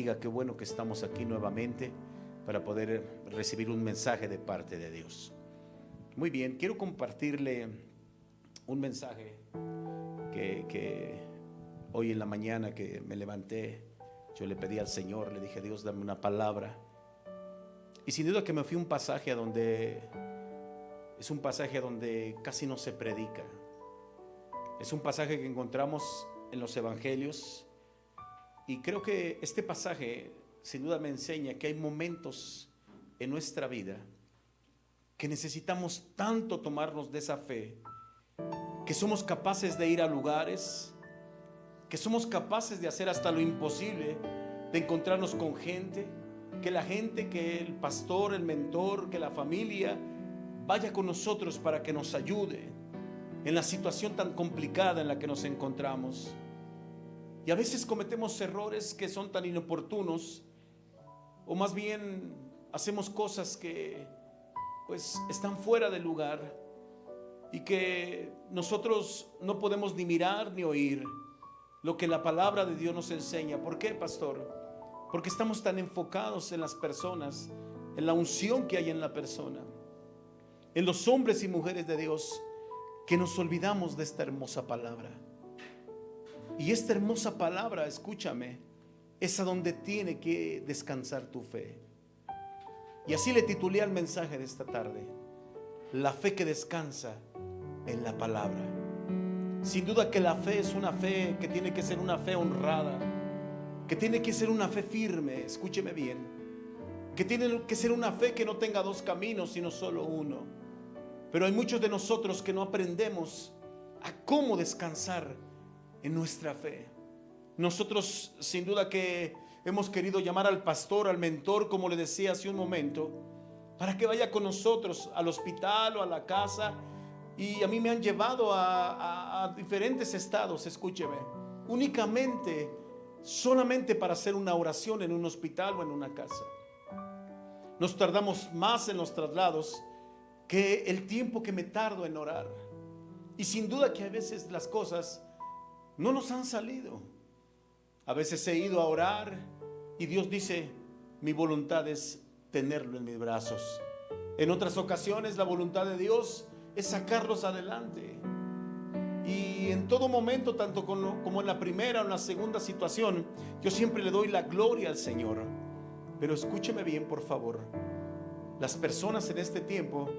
bendiga. Qué bueno que estamos aquí nuevamente para poder recibir un mensaje de parte de Dios. Muy bien, quiero compartirle un mensaje que hoy en la mañana que me levanté, yo le pedí al Señor, le dije: Dios, dame una palabra. Y sin duda que me fui a un pasaje donde es un pasaje donde casi no se predica. Es un pasaje que encontramos en los evangelios, y creo que este pasaje sin duda me enseña que hay momentos en nuestra vida que necesitamos tanto tomarnos de esa fe, que somos capaces de ir a lugares, que somos capaces de hacer hasta lo imposible, de encontrarnos con gente, que la gente, que el pastor, el mentor, que la familia vaya con nosotros para que nos ayude en la situación tan complicada en la que nos encontramos. Y a veces cometemos errores que son tan inoportunos, o más bien hacemos cosas que pues están fuera de lugar y que nosotros no podemos ni mirar ni oír lo que la palabra de Dios nos enseña. ¿Por qué, pastor? Porque estamos tan enfocados en las personas, en la unción que hay en la persona, en los hombres y mujeres de Dios, que nos olvidamos de esta hermosa palabra. Y esta hermosa palabra, escúchame, es a donde tiene que descansar tu fe. Y así le titulé al mensaje de esta tarde: la fe que descansa en la palabra. Sin duda que la fe es una fe que tiene que ser una fe honrada, que tiene que ser una fe firme, escúcheme bien, que tiene que ser una fe que no tenga dos caminos, sino solo uno. Pero hay muchos de nosotros que no aprendemos a cómo descansar en nuestra fe. Nosotros sin duda que hemos querido llamar al pastor, al mentor, como le decía hace un momento, para que vaya con nosotros al hospital o a la casa. Y a mí me han llevado a diferentes estados, escúcheme, únicamente, solamente para hacer una oración en un hospital o en una casa. Nos tardamos más en los traslados que el tiempo que me tardo en orar. Y sin duda que a veces las cosas no nos han salido. A veces he ido a orar y Dios dice: mi voluntad es tenerlo en mis brazos. En otras ocasiones la voluntad de Dios es sacarlos adelante. Y en todo momento, tanto como en la primera o en la segunda situación, yo siempre le doy la gloria al Señor. Pero escúcheme bien, por favor. Las personas en este tiempo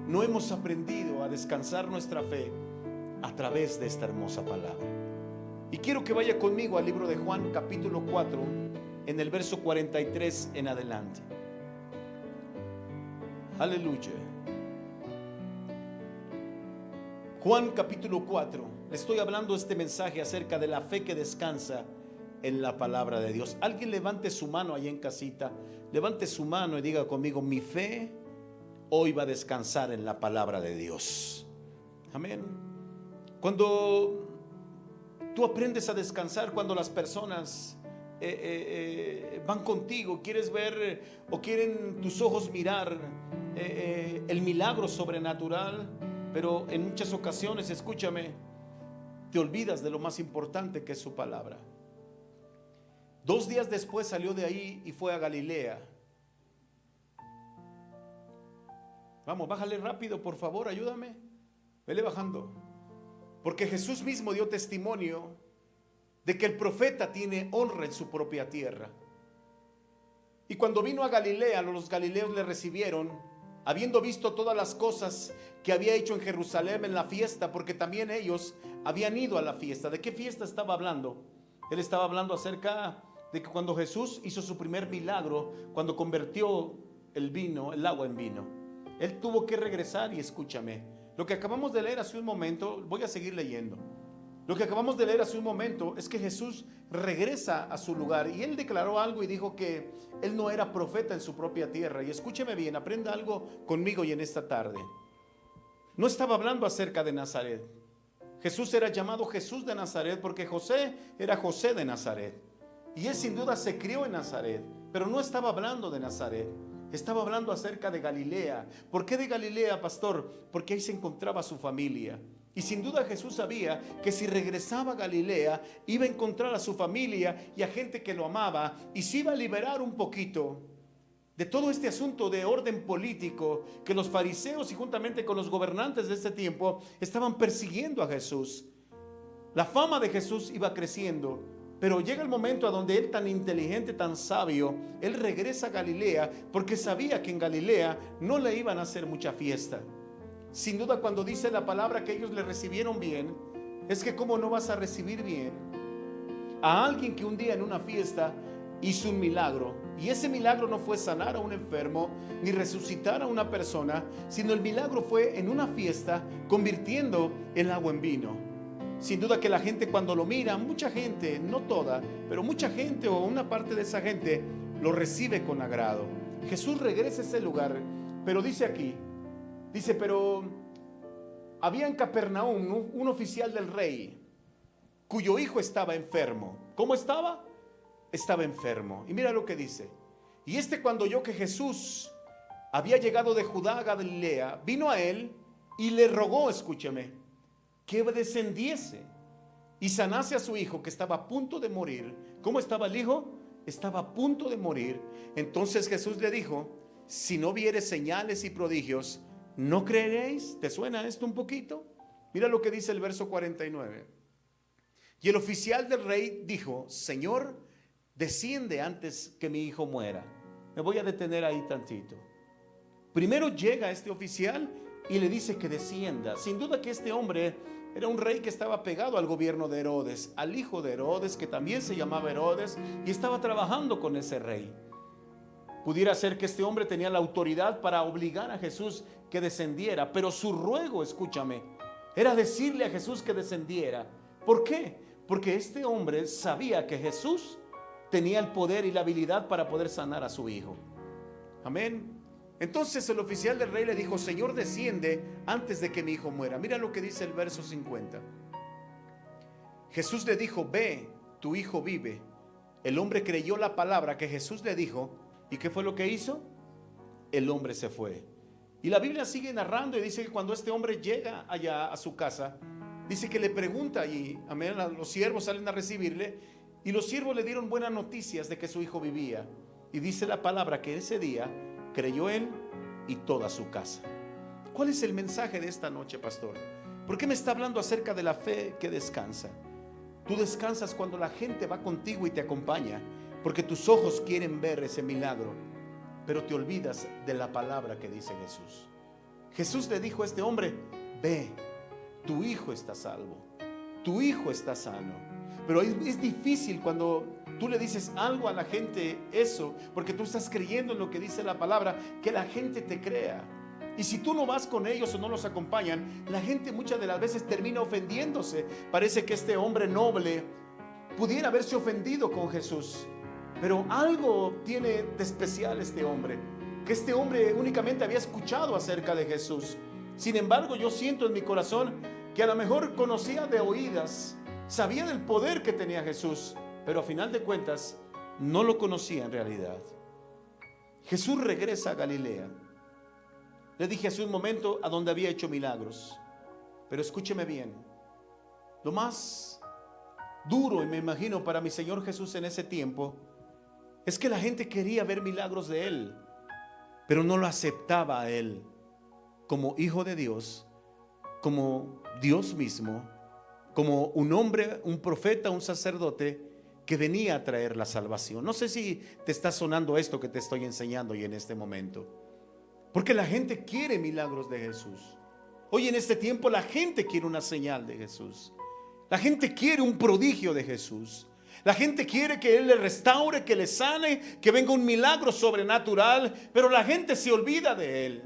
no hemos aprendido a descansar nuestra fe a través de esta hermosa palabra. Y quiero que vaya conmigo al libro de Juan, capítulo 4, en el verso 43 en adelante. Aleluya. Juan capítulo 4. Le estoy hablando este mensaje acerca de la fe que descansa en la palabra de Dios. Alguien levante su mano ahí en casita. Levante su mano y diga conmigo: mi fe hoy va a descansar en la palabra de Dios. Amén. Cuando tú aprendes a descansar, cuando las personas van contigo, quieres ver o quieren tus ojos mirar el milagro sobrenatural, pero en muchas ocasiones, escúchame, te olvidas de lo más importante, que es su palabra. 2 días después salió de ahí y fue a Galilea. Vamos, bájale rápido, por favor, ayúdame. Vele bajando. Porque Jesús mismo dio testimonio de que el profeta tiene honra en su propia tierra. Y cuando vino a Galilea, los galileos le recibieron, habiendo visto todas las cosas que había hecho en Jerusalén en la fiesta, porque también ellos habían ido a la fiesta. ¿De qué fiesta estaba hablando? Él estaba hablando acerca de que cuando Jesús hizo su primer milagro, cuando convirtió el agua en vino, Él tuvo que regresar. Y escúchame, lo que acabamos de leer hace un momento, voy a seguir leyendo. Lo que acabamos de leer hace un momento es que Jesús regresa a su lugar y Él declaró algo y dijo que Él no era profeta en su propia tierra. Y escúcheme bien, aprenda algo conmigo y en esta tarde. No estaba hablando acerca de Nazaret. Jesús era llamado Jesús de Nazaret porque José era José de Nazaret. Y Él sin duda se crió en Nazaret, pero no estaba hablando de Nazaret. Estaba hablando acerca de Galilea. ¿Por qué de Galilea, pastor? Porque ahí se encontraba su familia. Y sin duda Jesús sabía que si regresaba a Galilea iba a encontrar a su familia y a gente que lo amaba, y se iba a liberar un poquito de todo este asunto de orden político que los fariseos y juntamente con los gobernantes de este tiempo estaban persiguiendo a Jesús. La fama de Jesús iba creciendo, pero llega el momento a donde él, tan inteligente, tan sabio, él regresa a Galilea porque sabía que en Galilea no le iban a hacer mucha fiesta. Sin duda, cuando dice la palabra que ellos le recibieron bien, es que cómo no vas a recibir bien a alguien que un día en una fiesta hizo un milagro, y ese milagro no fue sanar a un enfermo ni resucitar a una persona, sino el milagro fue en una fiesta convirtiendo el agua en vino. Sin duda que la gente, cuando lo mira, mucha gente, no toda, pero mucha gente o una parte de esa gente lo recibe con agrado. Jesús regresa a ese lugar, pero dice aquí, pero había en Capernaum un oficial del rey cuyo hijo estaba enfermo. ¿Cómo estaba? Estaba enfermo. Y mira lo que dice: y cuando oyó que Jesús había llegado de Judá a Galilea, vino a él y le rogó, escúcheme, que descendiese y sanase a su hijo, que estaba a punto de morir. ¿Cómo estaba el hijo? Estaba a punto de morir. Entonces Jesús le dijo: si no vieres señales y prodigios, ¿no creeréis? ¿Te suena esto un poquito? Mira lo que dice el verso 49. Y el oficial del rey dijo: Señor, desciende antes que mi hijo muera. Me voy a detener ahí tantito. Primero llega este oficial y le dice que descienda. Sin duda que este hombre era un rey que estaba pegado al gobierno de Herodes, al hijo de Herodes, que también se llamaba Herodes, y estaba trabajando con ese rey. Pudiera ser que este hombre tenía la autoridad para obligar a Jesús que descendiera, pero su ruego, escúchame, era decirle a Jesús que descendiera. ¿Por qué? Porque este hombre sabía que Jesús tenía el poder y la habilidad para poder sanar a su hijo. Amén. Entonces el oficial del rey le dijo: Señor, desciende antes de que mi hijo muera. Mira lo que dice el verso 50. Jesús le dijo: ve, tu hijo vive. El hombre creyó la palabra que Jesús le dijo. ¿Y qué fue lo que hizo? El hombre se fue. Y la Biblia sigue narrando y dice que cuando este hombre llega allá a su casa, dice que le pregunta, y amén, los siervos salen a recibirle, y los siervos le dieron buenas noticias de que su hijo vivía. Y dice la palabra que ese día creyó él y toda su casa. ¿Cuál es el mensaje de esta noche, pastor? ¿Por qué me está hablando acerca de la fe que descansa? Tú descansas cuando la gente va contigo y te acompaña, porque tus ojos quieren ver ese milagro, pero te olvidas de la palabra que dice Jesús. Jesús le dijo a este hombre: ve, tu hijo está salvo, tu hijo está sano. Pero es difícil cuando tú le dices algo a la gente eso, porque tú estás creyendo en lo que dice la palabra, que la gente te crea. Y si tú no vas con ellos o no los acompañan, la gente muchas de las veces termina ofendiéndose. Parece que este hombre noble pudiera haberse ofendido con Jesús, pero algo tiene de especial este hombre, que este hombre únicamente había escuchado acerca de Jesús. Sin embargo, yo siento en mi corazón que a lo mejor conocía de oídas, sabía del poder que tenía Jesús, pero a final de cuentas no lo conocía en realidad. Jesús regresa a Galilea. Le dije hace un momento a donde había hecho milagros, pero escúcheme bien. Lo más duro, y me imagino para mi Señor Jesús en ese tiempo, es que la gente quería ver milagros de Él, pero no lo aceptaba a Él como Hijo de Dios, como Dios mismo, como un hombre, un profeta, un sacerdote que venía a traer la salvación. No sé si te está sonando esto que te estoy enseñando hoy en este momento, porque la gente quiere milagros de Jesús. Hoy en este tiempo la gente quiere una señal de Jesús. La gente quiere un prodigio de Jesús. La gente quiere que Él le restaure, que le sane, que venga un milagro sobrenatural, pero la gente se olvida de Él.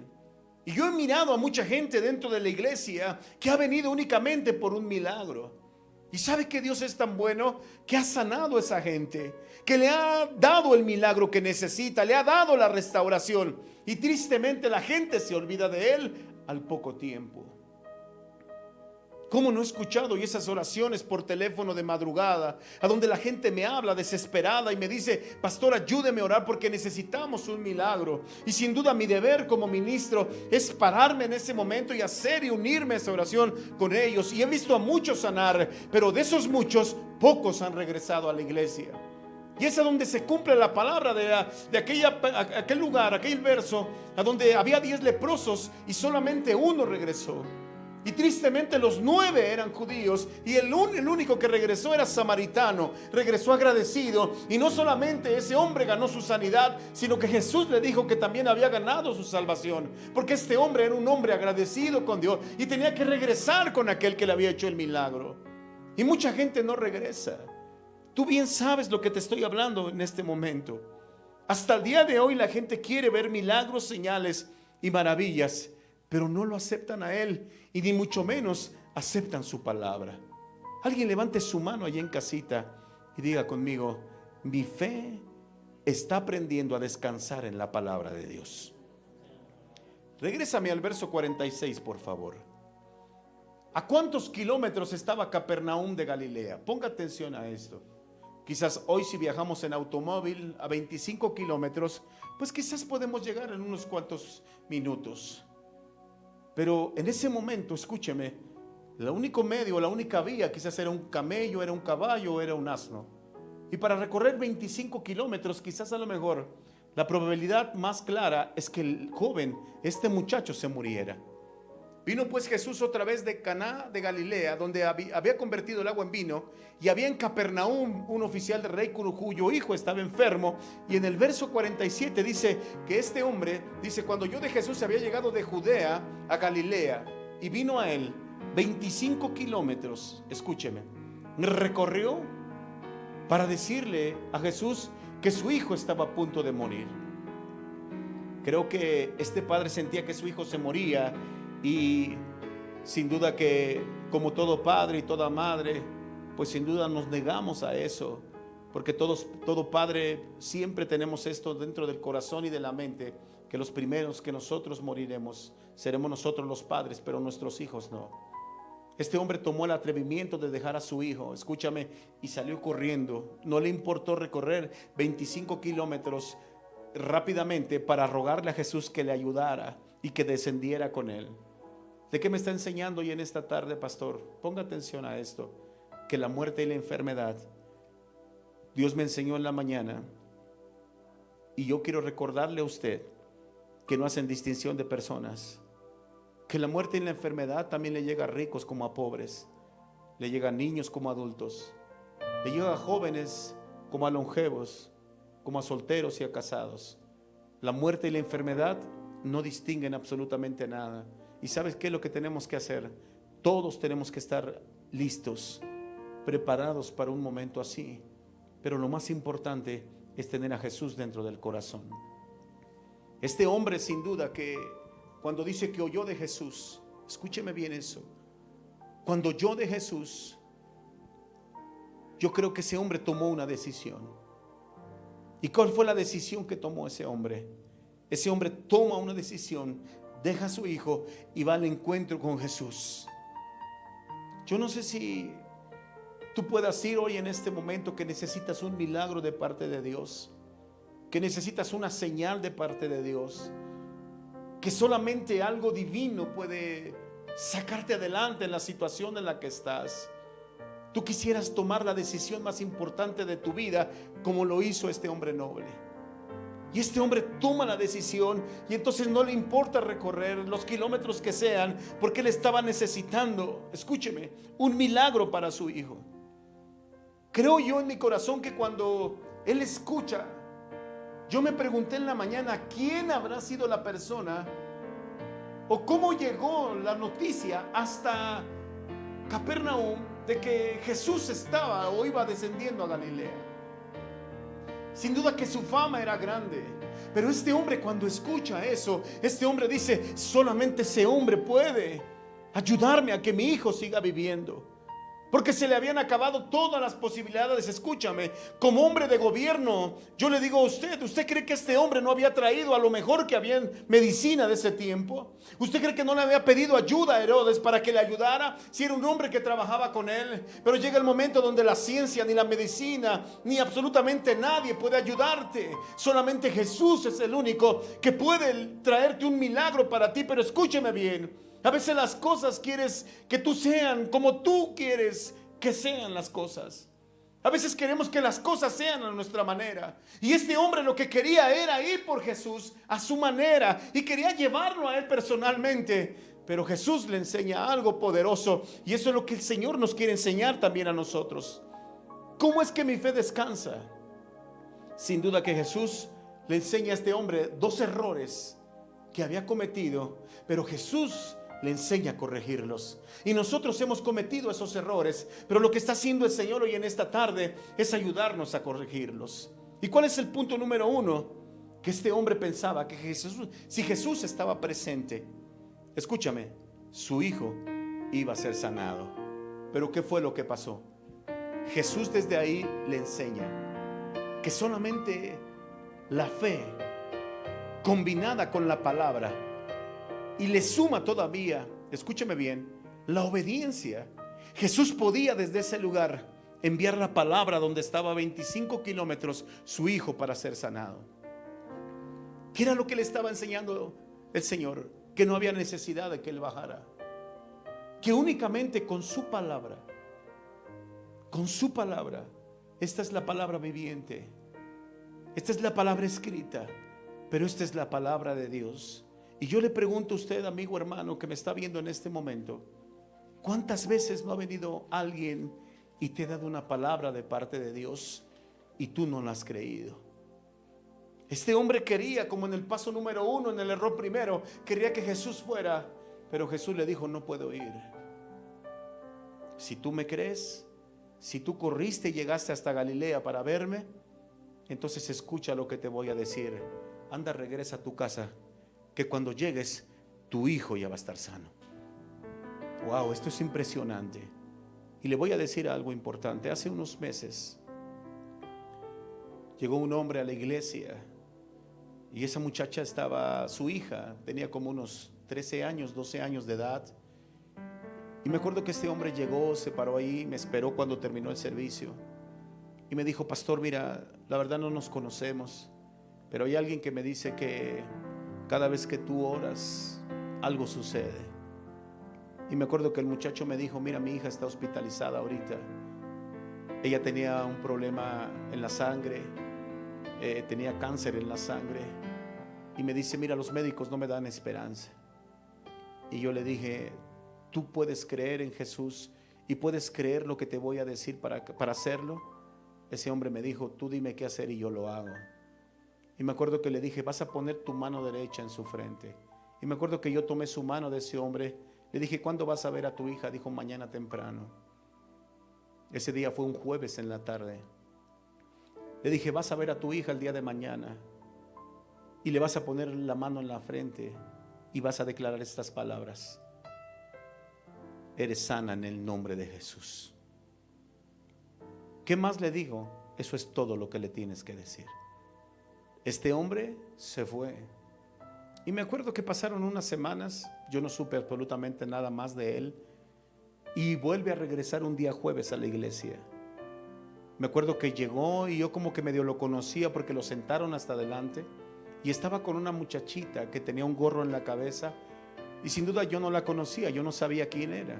Y yo he mirado a mucha gente dentro de la iglesia que ha venido únicamente por un milagro. Y sabe que Dios es tan bueno que ha sanado a esa gente, que le ha dado el milagro que necesita, le ha dado la restauración. Y tristemente la gente se olvida de Él al poco tiempo. ¿Cómo no he escuchado? Y esas oraciones por teléfono de madrugada, a donde la gente me habla desesperada y me dice: pastor, ayúdeme a orar porque necesitamos un milagro. Y sin duda mi deber como ministro es pararme en ese momento y hacer y unirme a esa oración con ellos. Y he visto a muchos sanar, pero de esos muchos, pocos han regresado a la iglesia. Y es a donde se cumple la palabra de aquel lugar, aquel verso, a donde había 10 leprosos y solamente uno regresó. Y tristemente los 9 eran judíos y el único que regresó era samaritano. Regresó agradecido, y no solamente ese hombre ganó su sanidad, sino que Jesús le dijo que también había ganado su salvación, porque este hombre era un hombre agradecido con Dios y tenía que regresar con aquel que le había hecho el milagro. Y mucha gente no regresa. Tú bien sabes lo que te estoy hablando en este momento. Hasta el día de hoy la gente quiere ver milagros, señales y maravillas, pero no lo aceptan a Él, y ni mucho menos aceptan su palabra. Alguien levante su mano allá en casita y diga conmigo: mi fe está aprendiendo a descansar en la palabra de Dios. Regrésame al verso 46, por favor. ¿A cuántos kilómetros estaba Capernaum de Galilea? Ponga atención a esto. Quizás hoy, si viajamos en automóvil a 25 kilómetros, pues quizás podemos llegar en unos cuantos minutos. Pero en ese momento, escúcheme, el único medio, la única vía quizás era un camello, era un caballo o era un asno. Y para recorrer 25 kilómetros, quizás a lo mejor la probabilidad más clara es que el joven, este muchacho, se muriera. Vino pues Jesús otra vez de Caná de Galilea, donde había convertido el agua en vino, y había en Capernaum un oficial de rey cuyo hijo estaba enfermo. Y en el verso 47 dice que este hombre, dice: cuando oyó de Jesús, había llegado de Judea a Galilea y vino a él 25 kilómetros, escúcheme, recorrió para decirle a Jesús que su hijo estaba a punto de morir. Creo que este padre sentía que su hijo se moría. Y sin duda que, como todo padre y toda madre, pues sin duda nos negamos a eso, porque todo padre siempre tenemos esto dentro del corazón y de la mente, que los primeros que nosotros moriremos seremos nosotros los padres, pero nuestros hijos no. Este hombre tomó el atrevimiento de dejar a su hijo, escúchame, y salió corriendo. No le importó recorrer 25 kilómetros rápidamente para rogarle a Jesús que le ayudara y que descendiera con él. ¿De qué me está enseñando hoy en esta tarde, pastor? Ponga atención a esto, que la muerte y la enfermedad, Dios me enseñó en la mañana, y yo quiero recordarle a usted que no hacen distinción de personas, que la muerte y la enfermedad también le llega a ricos como a pobres, le llega a niños como a adultos, le llega a jóvenes como a longevos, como a solteros y a casados. La muerte y la enfermedad no distinguen absolutamente nada. ¿Y sabes qué es lo que tenemos que hacer? Todos tenemos que estar listos, preparados para un momento así. Pero lo más importante es tener a Jesús dentro del corazón. Este hombre, sin duda, que cuando dice que oyó de Jesús, escúcheme bien eso, cuando oyó de Jesús, yo creo que ese hombre tomó una decisión. ¿Y cuál fue la decisión que tomó ese hombre? Ese hombre toma una decisión, deja a su hijo y va al encuentro con Jesús. Yo no sé si tú puedas ir hoy en este momento, que necesitas un milagro de parte de Dios, que necesitas una señal de parte de Dios, que solamente algo divino puede sacarte adelante en la situación en la que estás. Tú quisieras tomar la decisión más importante de tu vida, como lo hizo este hombre noble. Y este hombre toma la decisión, y entonces no le importa recorrer los kilómetros que sean, porque él estaba necesitando, escúcheme, un milagro para su hijo. Creo yo en mi corazón que cuando él escucha, yo me pregunté en la mañana, ¿quién habrá sido la persona o cómo llegó la noticia hasta Capernaum de que Jesús estaba o iba descendiendo a Galilea? Sin duda que su fama era grande, pero este hombre, cuando escucha eso, este hombre dice: solamente ese hombre puede ayudarme a que mi hijo siga viviendo. porque se le habían acabado todas las posibilidades. Escúchame, como hombre de gobierno, yo le digo a usted, ¿usted cree que este hombre no había traído a lo mejor que había en medicina de ese tiempo? ¿Usted cree que no le había pedido ayuda a Herodes para que le ayudara? Si era un hombre que trabajaba con él. Pero llega el momento donde la ciencia, ni la medicina, ni absolutamente nadie puede ayudarte. Solamente Jesús es el único que puede traerte un milagro para ti. Pero escúcheme bien, a veces las cosas quieres que tú sean como tú quieres que sean las cosas. A veces queremos que las cosas sean a nuestra manera. Y este hombre lo que quería era ir por Jesús a su manera y quería llevarlo a él personalmente. Pero Jesús le enseña algo poderoso, y eso es lo que el Señor nos quiere enseñar también a nosotros. ¿Cómo es que mi fe descansa? Sin duda que Jesús le enseña a este hombre dos errores que había cometido, pero Jesús le enseña a corregirlos. Y nosotros hemos cometido esos errores, pero lo que está haciendo el Señor hoy en esta tarde es ayudarnos a corregirlos. ¿Y cuál es el punto número uno? Que este hombre pensaba que Jesús, si Jesús estaba presente, escúchame, su hijo iba a ser sanado. Pero ¿qué fue lo que pasó? Jesús desde ahí le enseña que solamente la fe combinada con la palabra, y le suma todavía, escúcheme bien, la obediencia. Jesús podía desde ese lugar enviar la palabra donde estaba a 25 kilómetros su hijo para ser sanado. ¿Qué era lo que le estaba enseñando el Señor? Que no había necesidad de que él bajara, que únicamente con su palabra, esta es la palabra viviente, esta es la palabra escrita, pero esta es la palabra de Dios. Y yo le pregunto a usted, amigo hermano que me está viendo en este momento, ¿cuántas veces no ha venido alguien y te ha dado una palabra de parte de Dios y tú no la has creído? Este hombre quería, como en el paso número uno, en el error primero, quería que Jesús fuera, pero Jesús le dijo: no puedo ir. Si tú me crees, si tú corriste y llegaste hasta Galilea para verme, entonces escucha lo que te voy a decir. Anda, regresa a tu casa, que cuando llegues tu hijo ya va a estar sano. Wow, esto es impresionante. Y le voy a decir algo importante. Hace unos meses llegó un hombre a la iglesia, y esa muchacha estaba, su hija tenía como unos 13 años, 12 años de edad. Y me acuerdo que este hombre llegó, se paró ahí, me esperó cuando terminó el servicio y me dijo: pastor, mira, la verdad no nos conocemos, pero hay alguien que me dice que cada vez que tú oras, algo sucede. Y me acuerdo que el muchacho me dijo: mira, mi hija está hospitalizada ahorita. Ella tenía un problema en la sangre, tenía cáncer en la sangre. Y me dice: mira, los médicos no me dan esperanza. Y yo le dije: tú puedes creer en Jesús y puedes creer lo que te voy a decir para hacerlo. Ese hombre me dijo: tú dime qué hacer y yo lo hago. Y me acuerdo que le dije: vas a poner tu mano derecha en su frente. Y me acuerdo que yo tomé su mano de ese hombre. Le dije: ¿cuándo vas a ver a tu hija? Dijo: mañana temprano. Ese día fue un jueves en la tarde. Le dije: vas a ver a tu hija el día de mañana y le vas a poner la mano en la frente y vas a declarar estas palabras: eres sana en el nombre de Jesús. ¿Qué más le digo? Eso es todo lo que le tienes que decir. Este hombre se fue. Y me acuerdo que pasaron unas semanas, yo no supe absolutamente nada más de él, y vuelve a regresar un día jueves a la iglesia. Me acuerdo que llegó y yo como que medio lo conocía porque lo sentaron hasta adelante y estaba con una muchachita que tenía un gorro en la cabeza, y sin duda yo no la conocía, yo no sabía quién era.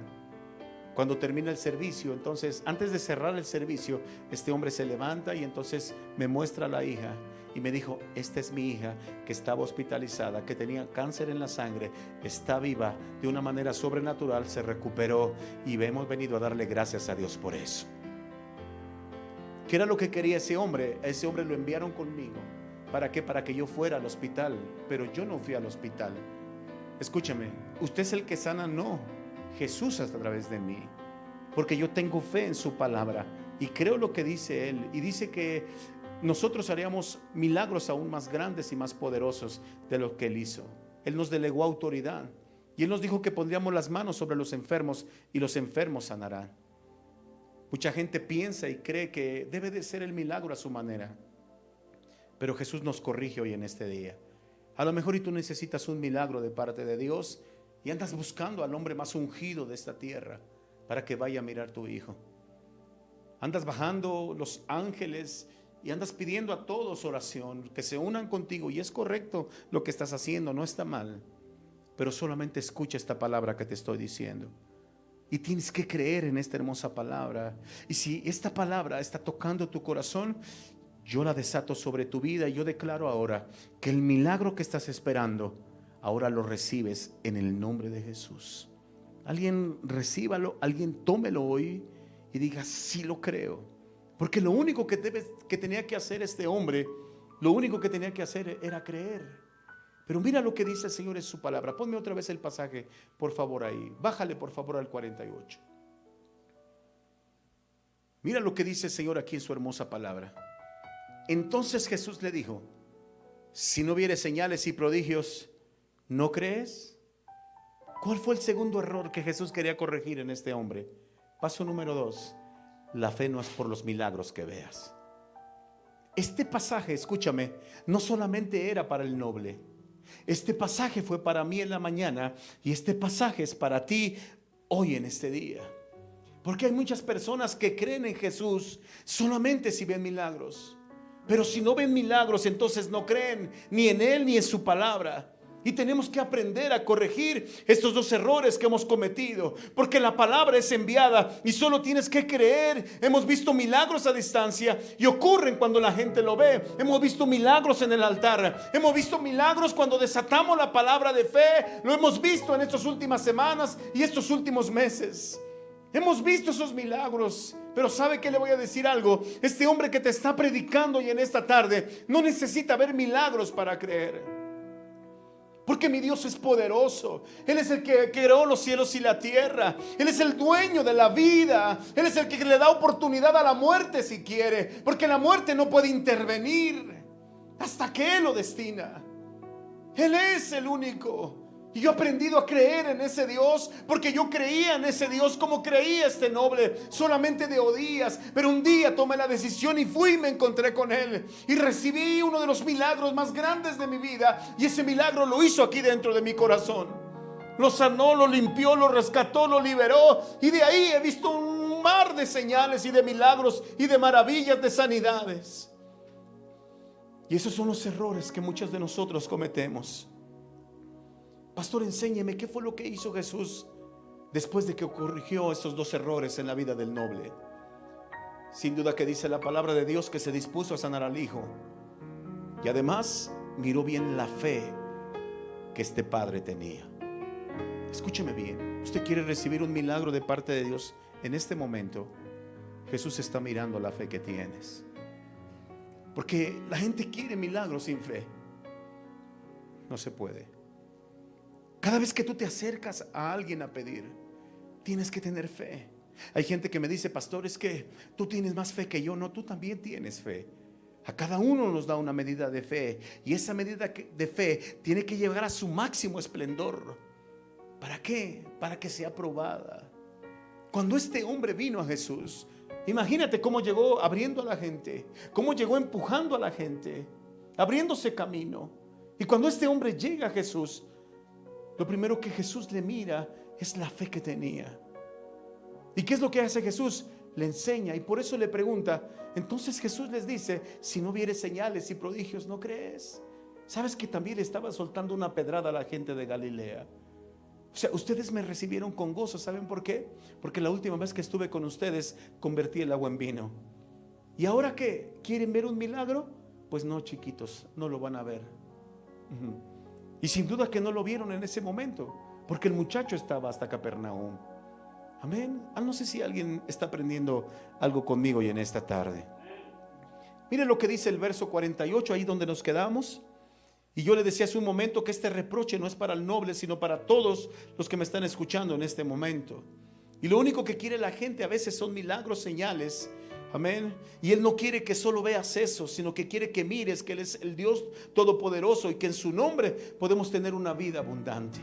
Cuando termina el servicio, entonces antes de cerrar el servicio, este hombre se levanta y entonces me muestra a la hija y me dijo: esta es mi hija que estaba hospitalizada, que tenía cáncer en la sangre, está viva de una manera sobrenatural, se recuperó y hemos venido a darle gracias a Dios por eso. ¿Qué era lo que quería ese hombre? A ese hombre lo enviaron conmigo. ¿Para qué? Para que yo fuera al hospital, pero yo no fui al hospital. Escúchame, usted es el que sana, no, Jesús a través de mí, porque yo tengo fe en su palabra y creo lo que dice él, y dice que nosotros haríamos milagros aún más grandes y más poderosos de lo que él hizo. Él nos delegó autoridad y él nos dijo que pondríamos las manos sobre los enfermos y los enfermos sanarán. Mucha gente piensa y cree que debe de ser el milagro a su manera. Pero Jesús nos corrige hoy en este día. A lo mejor y tú necesitas un milagro de parte de Dios y andas buscando al hombre más ungido de esta tierra para que vaya a mirar tu hijo. Andas bajando los ángeles y andas pidiendo a todos oración, que se unan contigo, y es correcto lo que estás haciendo, no está mal. Pero solamente escucha esta palabra que te estoy diciendo. Y tienes que creer en esta hermosa palabra. Y si esta palabra está tocando tu corazón, yo la desato sobre tu vida y yo declaro ahora que el milagro que estás esperando, ahora lo recibes en el nombre de Jesús. Alguien recíbalo, alguien tómelo hoy y diga, sí lo creo. Porque lo único que tenía que hacer este hombre, lo único que tenía que hacer era creer. Pero mira lo que dice el Señor en su palabra. Ponme otra vez el pasaje, por favor, ahí. Bájale, por favor, al 48. Mira lo que dice el Señor aquí en su hermosa palabra. Entonces Jesús le dijo, si no viere señales y prodigios, ¿no crees? ¿Cuál fue el segundo error que Jesús quería corregir en este hombre? Paso número 2. La fe no es por los milagros que veas. Este pasaje, escúchame, no solamente era para el noble. Este pasaje fue para mí en la mañana y este pasaje es para ti hoy en este día. Porque hay muchas personas que creen en Jesús solamente si ven milagros. Pero si no ven milagros, entonces no creen ni en Él ni en su palabra. Y tenemos que aprender a corregir estos dos errores que hemos cometido, porque la palabra es enviada y solo tienes que creer. Hemos visto milagros a distancia y ocurren cuando la gente lo ve. Hemos visto milagros en el altar, hemos visto milagros cuando desatamos la palabra de fe. Lo hemos visto en estas últimas semanas y estos últimos meses. Hemos visto esos milagros. Pero ¿sabe qué? Le voy a decir algo. Este hombre que te está predicando hoy en esta tarde no necesita ver milagros para creer. Porque mi Dios es poderoso. Él es el que creó los cielos y la tierra. Él es el dueño de la vida. Él es el que le da oportunidad a la muerte si quiere. Porque la muerte no puede intervenir hasta que Él lo destina. Él es el único. Y yo he aprendido a creer en ese Dios, porque yo creía en ese Dios como creía este noble, solamente de oídas. Pero un día tomé la decisión y fui y me encontré con Él. Y recibí uno de los milagros más grandes de mi vida. Y ese milagro lo hizo aquí dentro de mi corazón. Lo sanó, lo limpió, lo rescató, lo liberó. Y de ahí he visto un mar de señales y de milagros y de maravillas, de sanidades. Y esos son los errores que muchos de nosotros cometemos. Pastor, enséñeme qué fue lo que hizo Jesús después de que corrigió esos dos errores en la vida del noble. Sin duda que dice la palabra de Dios que se dispuso a sanar al hijo. Y además miró bien la fe que este padre tenía. Escúcheme bien. Usted quiere recibir un milagro de parte de Dios en este momento. Jesús está mirando la fe que tienes. Porque la gente quiere milagros sin fe. No se puede. Cada vez que tú te acercas a alguien a pedir, tienes que tener fe. Hay gente que me dice, pastor, es que tú tienes más fe que yo. No, tú también tienes fe. A cada uno nos da una medida de fe. Y esa medida de fe tiene que llegar a su máximo esplendor. ¿Para qué? Para que sea probada. Cuando este hombre vino a Jesús, imagínate cómo llegó abriendo a la gente, cómo llegó empujando a la gente, abriéndose camino. Y cuando este hombre llega a Jesús, lo primero que Jesús le mira es la fe que tenía. ¿Y qué es lo que hace Jesús? Le enseña, y por eso le pregunta. Entonces Jesús les dice, si no vieres señales y prodigios, ¿no crees? ¿Sabes que también le estaba soltando una pedrada a la gente de Galilea? O sea, ustedes me recibieron con gozo. ¿Saben por qué? Porque la última vez que estuve con ustedes convertí el agua en vino. ¿Y ahora qué? ¿Quieren ver un milagro? Pues no, chiquitos, no lo van a ver. Y sin duda que no lo vieron en ese momento, porque el muchacho estaba hasta Capernaum. Amén. No sé si alguien está aprendiendo algo conmigo hoy en esta tarde. Mire lo que dice el verso 48, ahí donde nos quedamos. Y yo le decía hace un momento que este reproche no es para el noble, sino para todos los que me están escuchando en este momento. Y lo único que quiere la gente a veces son milagros, señales. Amén. Y Él no quiere que solo veas eso, sino que quiere que mires que Él es el Dios todopoderoso y que en su nombre podemos tener una vida abundante.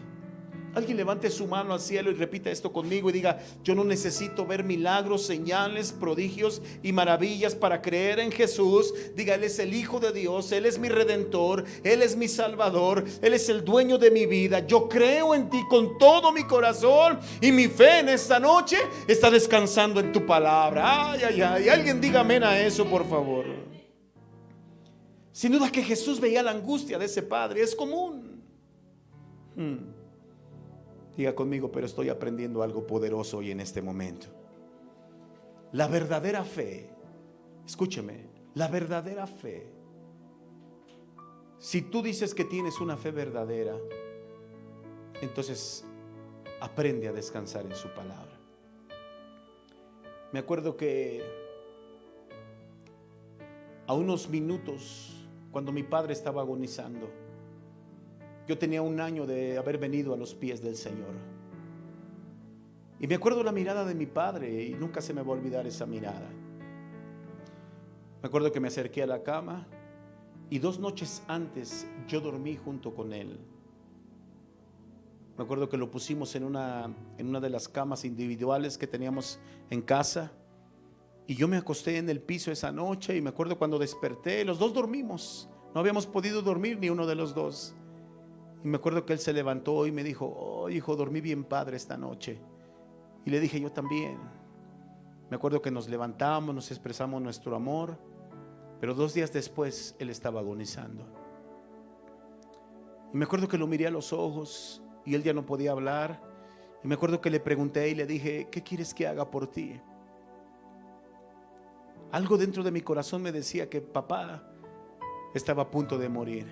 Alguien levante su mano al cielo y repita esto conmigo y diga: yo no necesito ver milagros, señales, prodigios y maravillas para creer en Jesús. Diga: Él es el Hijo de Dios, Él es mi Redentor, Él es mi Salvador, Él es el dueño de mi vida. Yo creo en ti con todo mi corazón y mi fe en esta noche está descansando en tu palabra. Ay, ay, ay. Alguien diga amén a eso, por favor. Sin duda que Jesús veía la angustia de ese padre, es común. Diga conmigo: pero estoy aprendiendo algo poderoso hoy en este momento. La verdadera fe, escúcheme, la verdadera fe. Si tú dices que tienes una fe verdadera, entonces aprende a descansar en su palabra. Me acuerdo que a unos minutos, cuando mi padre estaba agonizando, yo tenía 1 año de haber venido a los pies del Señor. Y me acuerdo la mirada de mi padre, y nunca se me va a olvidar esa mirada. Me acuerdo que me acerqué a la cama y 2 noches antes yo dormí junto con él. Me acuerdo que lo pusimos en una de las camas individuales que teníamos en casa. Y yo me acosté en el piso esa noche y me acuerdo cuando desperté, los dos dormimos. No habíamos podido dormir ni uno de los dos. Y me acuerdo que él se levantó y me dijo: oh, hijo, dormí bien padre esta noche. Y le dije: yo también. Me acuerdo que nos levantamos, nos expresamos nuestro amor, pero 2 días después él estaba agonizando. Y me acuerdo que lo miré a los ojos y él ya no podía hablar. Y me acuerdo que le pregunté y le dije: ¿qué quieres que haga por ti? Algo dentro de mi corazón me decía que papá estaba a punto de morir.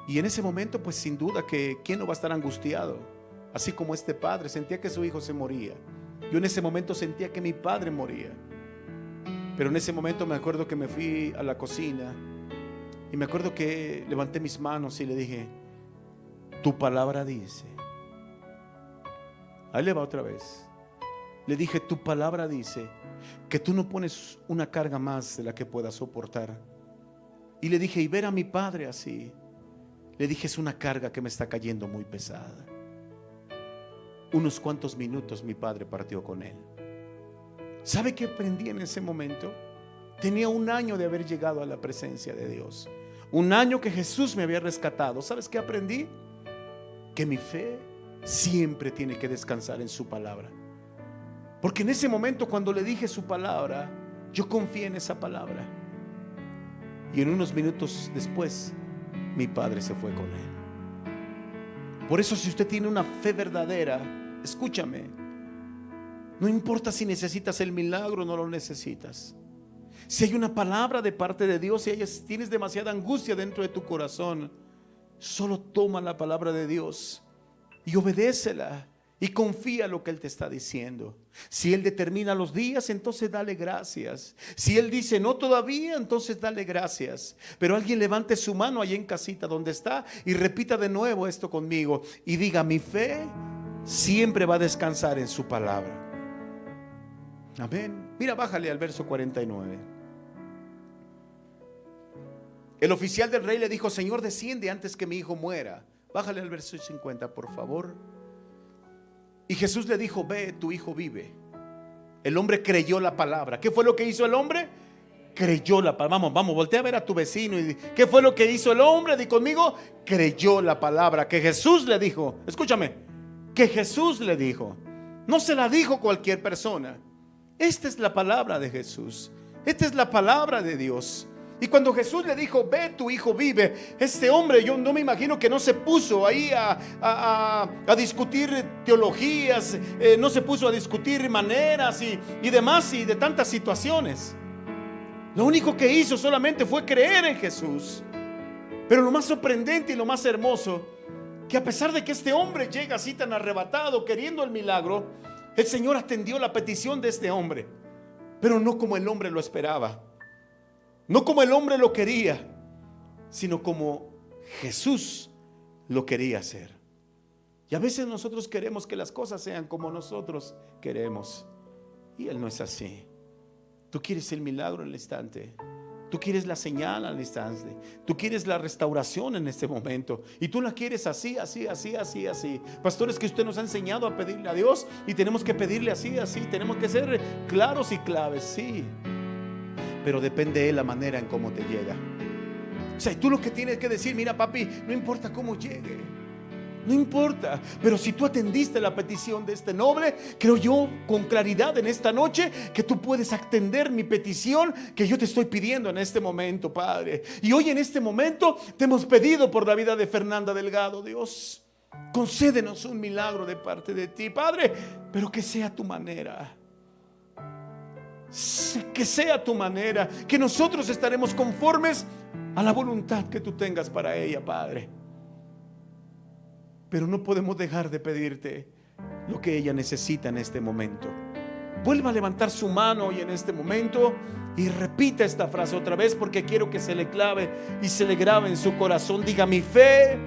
Y en ese momento, pues sin duda que ¿quién no va a estar angustiado? Así como este padre sentía que su hijo se moría. Yo en ese momento sentía que mi padre moría. Pero en ese momento me acuerdo que me fui a la cocina y me acuerdo que levanté mis manos y le dije: tu palabra dice. Ahí le va otra vez. Le dije: tu palabra dice que tú no pones una carga más de la que puedas soportar. Y le dije: y ver a mi padre así, le dije, es una carga que me está cayendo muy pesada. Unos cuantos minutos mi padre partió con él. ¿Sabe qué aprendí en ese momento? Tenía 1 año de haber llegado a la presencia de Dios, 1 año que Jesús me había rescatado. ¿Sabes qué aprendí? Que mi fe siempre tiene que descansar en su palabra. Porque en ese momento, cuando le dije su palabra, yo confié en esa palabra. Y en unos minutos después, mi padre se fue con él. Por eso, si usted tiene una fe verdadera, escúchame, no importa si necesitas el milagro o no lo necesitas. Si hay una palabra de parte de Dios, si tienes demasiada angustia dentro de tu corazón, solo toma la palabra de Dios y obedécela y confía en lo que Él te está diciendo. Si Él determina los días, entonces dale gracias. Si Él dice no todavía, entonces dale gracias. Pero alguien levante su mano allí en casita donde está y repita de nuevo esto conmigo y diga: mi fe siempre va a descansar en su palabra. Amén. Mira, bájale al verso 49. El oficial del rey le dijo: Señor, desciende antes que mi hijo muera. Bájale al verso 50, por favor. Y Jesús le dijo: ve, tu hijo vive. El hombre creyó la palabra. ¿Qué fue lo que hizo el hombre? Creyó la palabra. Vamos, voltea a ver a tu vecino y ¿qué fue lo que hizo el hombre? Di conmigo: creyó la palabra que Jesús le dijo. Escúchame, que Jesús le dijo. No se la dijo cualquier persona. Esta es la palabra de Jesús. Esta es la palabra de Dios. Y cuando Jesús le dijo: ve, tu hijo vive, este hombre, yo no me imagino que no se puso ahí a discutir teologías, no se puso a discutir maneras y demás, y de tantas situaciones. Lo único que hizo solamente fue creer en Jesús. Pero lo más sorprendente y lo más hermoso, que a pesar de que este hombre llega así tan arrebatado queriendo el milagro, el Señor atendió la petición de este hombre, pero no como el hombre lo esperaba, no como el hombre lo quería, sino como Jesús lo quería hacer. Y a veces nosotros queremos que las cosas sean como nosotros queremos, y Él no es así. Tú quieres el milagro en el instante, Tú quieres la señal al instante. Tú quieres la restauración en este momento. Y tú la quieres así, así, así, así, así. Pastores, que usted nos ha enseñado a pedirle a Dios. Y tenemos que pedirle así, así. Tenemos que ser claros y claves, sí. Pero depende de la manera en cómo te llega. O sea, tú lo que tienes que decir: mira, papi, no importa cómo llegue. No importa, pero si tú atendiste la petición de este noble, creo yo con claridad en esta noche que tú puedes atender mi petición que yo te estoy pidiendo en este momento, Padre. Y hoy en este momento te hemos pedido por la vida de Fernanda Delgado, Dios. Concédenos un milagro de parte de ti, Padre, pero que sea tu manera. Que sea tu manera, que nosotros estaremos conformes a la voluntad que tú tengas para ella, Padre. Pero no podemos dejar de pedirte lo que ella necesita en este momento. Vuelva a levantar su mano hoy en este momento y repita esta frase otra vez, porque quiero que se le clave y se le grabe en su corazón. Diga: mi fe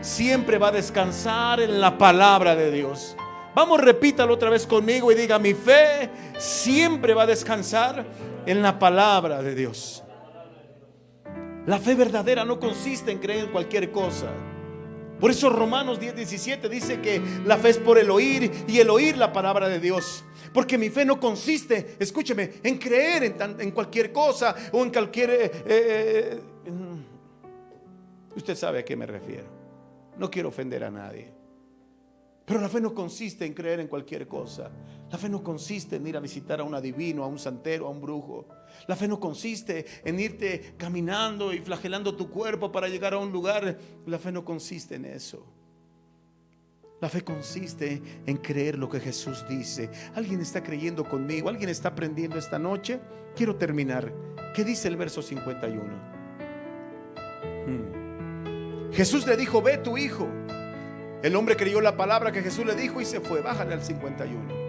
siempre va a descansar en la palabra de Dios. Vamos, repítalo otra vez conmigo y diga: mi fe siempre va a descansar en la palabra de Dios. La fe verdadera no consiste en creer en cualquier cosa. Por eso Romanos 10:17 dice que la fe es por el oír y el oír la palabra de Dios. Porque mi fe no consiste, escúcheme, en creer en cualquier cosa o en cualquier... Usted sabe a qué me refiero. No quiero ofender a nadie. Pero la fe no consiste en creer en cualquier cosa. La fe no consiste en ir a visitar a un adivino, a un santero, a un brujo. La fe no consiste en irte caminando y flagelando tu cuerpo para llegar a un lugar. La fe no consiste en eso. La fe consiste en creer lo que Jesús dice. ¿Alguien está creyendo conmigo? ¿Alguien está aprendiendo esta noche? Quiero terminar. ¿Qué dice el verso 51? Jesús le dijo: ve tu hijo. El hombre creyó la palabra que Jesús le dijo y se fue. Bájale al 51.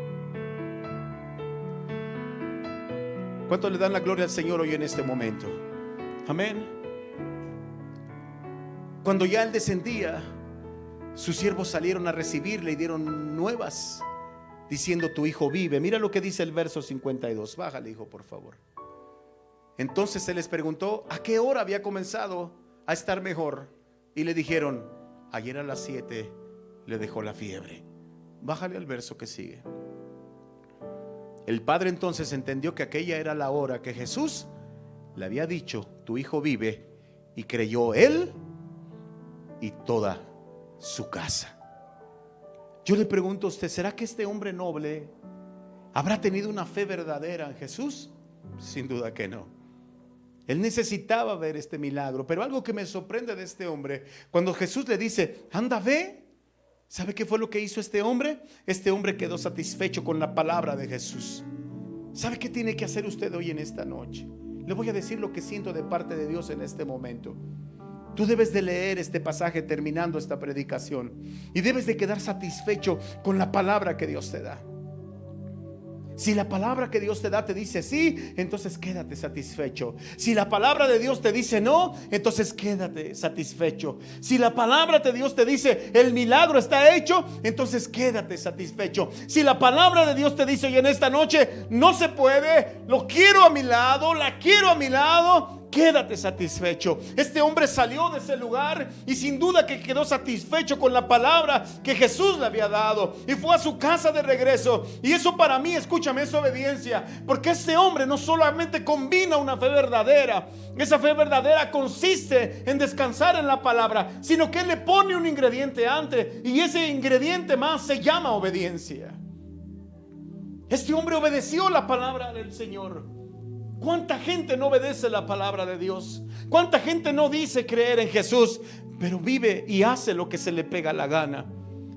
¿Cuánto le dan la gloria al Señor hoy en este momento? Amén. Cuando ya él descendía, sus siervos salieron a recibirle y dieron nuevas, diciendo: tu hijo vive. Mira lo que dice el verso 52. Bájale, hijo, por favor. Entonces él les preguntó a qué hora había comenzado a estar mejor. Y le dijeron: ayer a las 7 le dejó la fiebre. Bájale al verso que sigue. El padre entonces entendió que aquella era la hora que Jesús le había dicho: tu hijo vive. Y creyó él y toda su casa. Yo le pregunto a usted: ¿será que este hombre noble habrá tenido una fe verdadera en Jesús? Sin duda que no. Él necesitaba ver este milagro. Pero algo que me sorprende de este hombre, cuando Jesús le dice: anda, ve. ¿Sabe qué fue lo que hizo este hombre? Este hombre quedó satisfecho con la palabra de Jesús. ¿Sabe qué tiene que hacer usted hoy en esta noche? Le voy a decir lo que siento de parte de Dios en este momento. Tú debes de leer este pasaje terminando esta predicación y debes de quedar satisfecho con la palabra que Dios te da. Si la palabra que Dios te da te dice sí, entonces quédate satisfecho. Si la palabra de Dios te dice no, entonces quédate satisfecho. Si la palabra de Dios te dice el milagro está hecho, entonces quédate satisfecho. Si la palabra de Dios te dice hoy en esta noche no se puede, lo quiero a mi lado, la quiero a mi lado, quédate satisfecho. Este hombre salió de ese lugar y sin duda que quedó satisfecho con la palabra que Jesús le había dado y fue a su casa de regreso. Y eso para mí, escúchame, es obediencia, porque este hombre no solamente combina una fe verdadera. Esa fe verdadera consiste en descansar en la palabra, sino que él le pone un ingrediente antes, y ese ingrediente más se llama obediencia. Este hombre obedeció la palabra del Señor. ¿Cuánta gente no obedece la palabra de Dios? ¿Cuánta gente no dice creer en Jesús, pero vive y hace lo que se le pega la gana?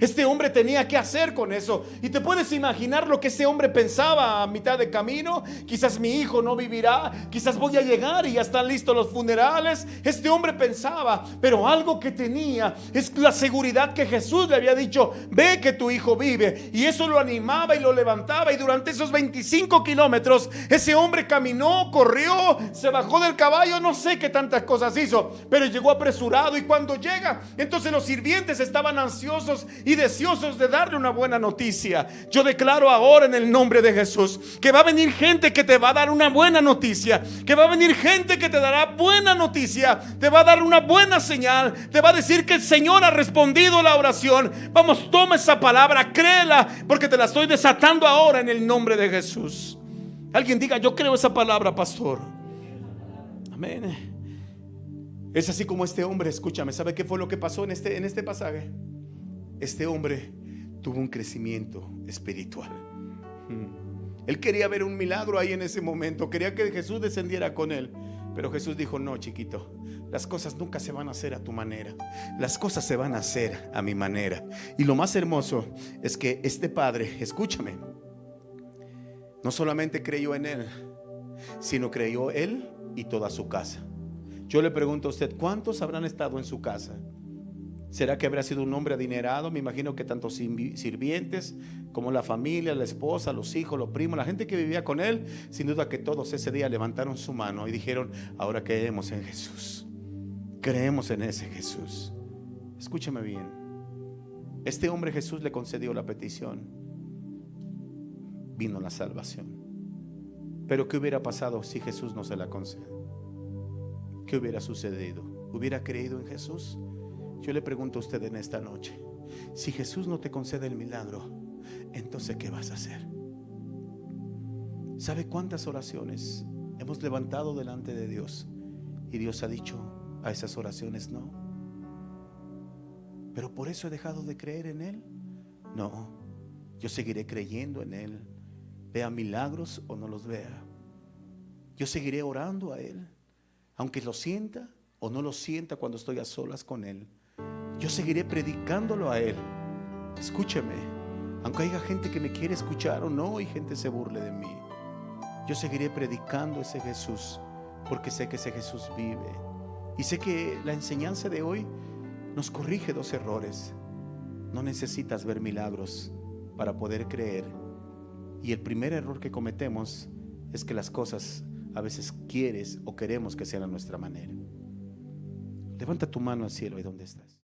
Este hombre tenía que hacer con eso. Y te puedes imaginar lo que ese hombre pensaba a mitad de camino. Quizás mi hijo no vivirá, quizás voy a llegar y ya están listos los funerales. Este hombre pensaba, pero algo que tenía es la seguridad que Jesús le había dicho: ve que tu hijo vive. Y eso lo animaba y lo levantaba. Y durante esos 25 kilómetros ese hombre caminó, corrió, se bajó del caballo, no sé qué tantas cosas hizo, pero llegó apresurado. Y cuando llega, entonces los sirvientes estaban ansiosos y y deseosos de darle una buena noticia. Yo declaro ahora en el nombre de Jesús que va a venir gente que te va a dar una buena noticia, que va a venir gente que te dará buena noticia, te va a dar una buena señal, te va a decir que el Señor ha respondido la oración. Vamos, toma esa palabra, créela, porque te la estoy desatando ahora en el nombre de Jesús. Alguien diga: yo creo esa palabra, pastor. Amén. Es así como este hombre, escúchame, ¿sabe qué fue lo que pasó en este pasaje? Este hombre tuvo un crecimiento espiritual. Él quería ver un milagro ahí en ese momento, quería que Jesús descendiera con él. Pero Jesús dijo: no, chiquito, las cosas nunca se van a hacer a tu manera, las cosas se van a hacer a mi manera. Y lo más hermoso es que este padre, escúchame, no solamente creyó en él, sino creyó él y toda su casa. Yo le pregunto a usted: ¿cuántos habrán estado en su casa? ¿Será que habrá sido un hombre adinerado? Me imagino que tanto sirvientes como la familia, la esposa, los hijos, los primos, la gente que vivía con él, sin duda que todos ese día levantaron su mano y dijeron: ahora creemos en Jesús, creemos en ese Jesús. Escúchame bien, este hombre Jesús le concedió la petición, vino la salvación. Pero ¿qué hubiera pasado si Jesús no se la concede? ¿Qué hubiera sucedido? ¿Hubiera creído en Jesús? Yo le pregunto a usted en esta noche: si Jesús no te concede el milagro, entonces ¿qué vas a hacer? ¿Sabe cuántas oraciones hemos levantado delante de Dios y Dios ha dicho a esas oraciones no? ¿Pero por eso he dejado de creer en Él? No, yo seguiré creyendo en Él, vea milagros o no los vea. Yo seguiré orando a Él, aunque lo sienta o no lo sienta cuando estoy a solas con Él. Yo seguiré predicándolo a Él. Escúcheme, aunque haya gente que me quiere escuchar o no, y gente se burle de mí, yo seguiré predicando ese Jesús, porque sé que ese Jesús vive. Y sé que la enseñanza de hoy nos corrige dos errores. No necesitas ver milagros para poder creer. Y el primer error que cometemos es que las cosas a veces quieres o queremos que sean a nuestra manera. Levanta tu mano al cielo, ahí donde estás.